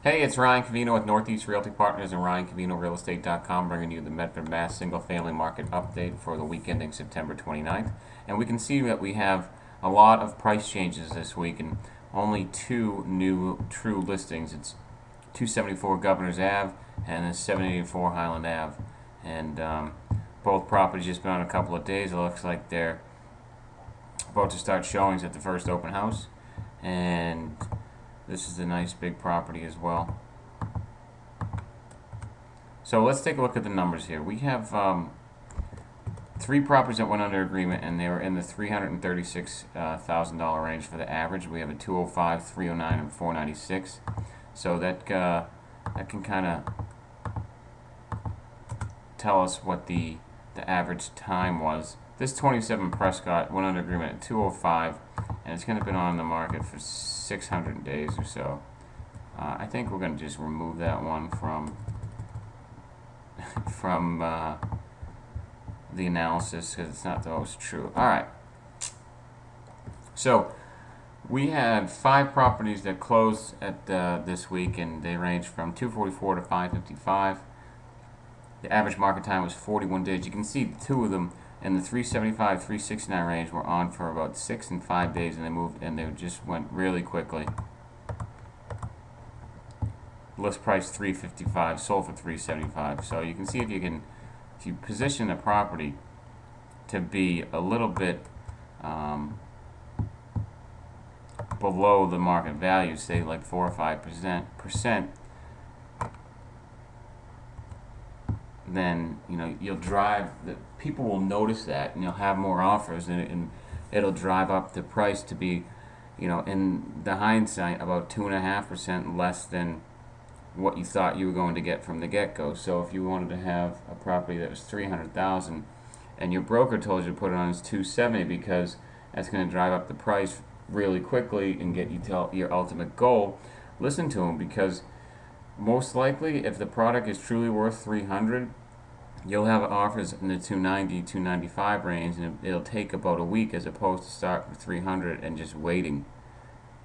Hey, it's Ryan Cavino with Northeast Realty Partners and RyanCavinoRealEstate.com, bringing you the Medford, Mass. Single-family market update for the week ending September 29th. And we can see that we have a lot of price changes this week and only two new true listings. It's 274 Governors Ave and 784 Highland Ave. And both properties just been on a couple of days. It looks like they're about to start showings at the first open house. And this is a nice big property as well. So let's take a look at the numbers here. We have three properties that went under agreement, and they were in the $336,000 range for the average. We have a 205, 309, and 496. So that can kind of tell us what the average time was. This 27 Prescott went under agreement at 205, and it's going to have been on the market for 600 days or so. I think we're going to just remove that one from the analysis because it's not always true. All right. So we had 5 properties that closed at this week, and they ranged from 244 to 555. The average market time was 41 days. You can see 2 of them in the 375, 369 range were on for about 6 and 5 days, and they moved, and they just went really quickly. List price 355, sold for 375. So you can see if you position a property to be a little bit below the market value, say like 4 or 5%, then you'll drive the people will notice that, and you'll have more offers, and it'll drive up the price to be, in the hindsight, about 2.5% less than what you thought you were going to get from the get-go. So if you wanted to have a property that was $300,000 and your broker told you to put it on as $270 because that's going to drive up the price really quickly and get you to your ultimate goal, listen to them, because most likely, if the product is truly worth $300, you'll have offers in the $290, $295 range, and it'll take about a week as opposed to start with $300 and just waiting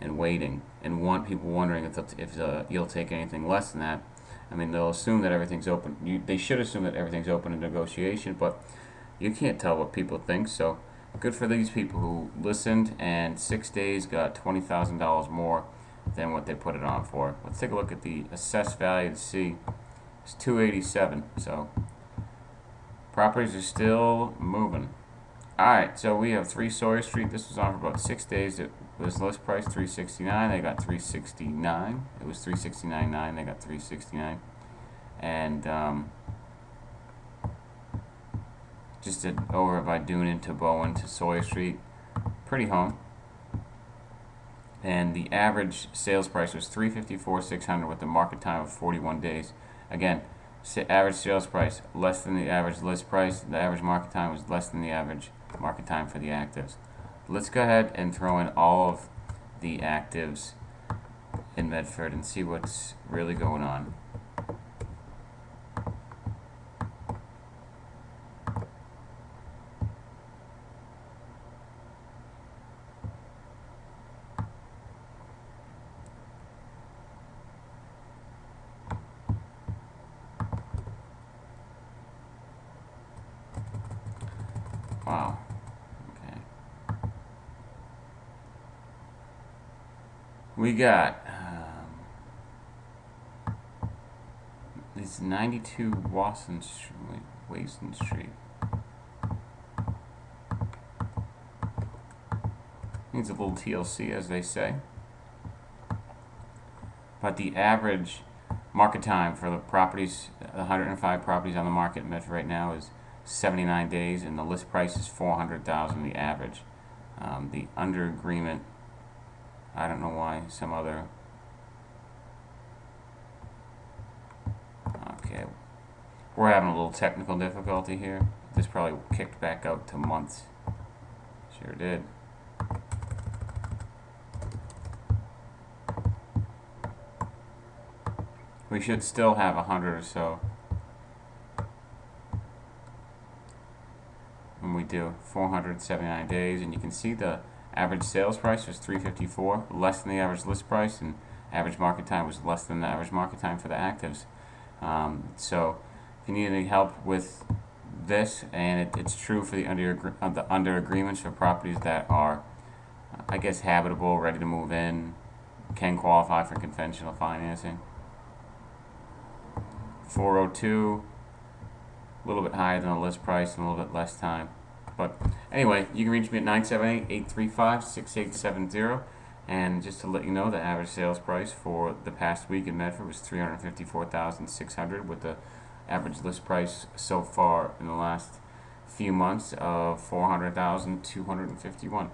and want people wondering if you'll take anything less than that. I mean, they'll assume that everything's open. They should assume that everything's open to negotiation, but you can't tell what people think. So good for these people who listened, and 6 days got $20,000 more than what they put it on for. Let's take a look at the assessed value to see. It's 287. So properties are still moving. Alright, so we have 3 Sawyer Street. This was on for about 6 days. It was list price $369. They got $369. It was $369.9. They got $369. And just over by Dune to Bowen to Sawyer Street. Pretty home. And the average sales price was $354,600 with the market time of 41 days. Again, average sales price less than the average list price. The average market time was less than the average market time for the actives. Let's go ahead and throw in all of the actives in Medford and see what's really going on. Wow. Okay. We got it's 92 Wasson Street. Needs a little TLC, as they say. But the average market time for the properties, the 105 properties on the market in Medford right now, is 79 days, and the list price is $400,000. The average, the under agreement, I don't know why some other. Okay, we're having a little technical difficulty here. This probably kicked back out to months. Sure did. We should still have 100 or so. And we do 479 days, and you can see the average sales price was $354, less than the average list price, and Average market time was less than the average market time for the actives. So if you need any help with this, and it's true for the under agreements for properties that are, I guess, habitable, ready to move in, can qualify for conventional financing. 402, a little bit higher than the list price and a little bit less time. But anyway, you can reach me at 978-835-6870. And just to let you know, the average sales price for the past week in Medford was $354,600, with the average list price so far in the last few months of $400,251.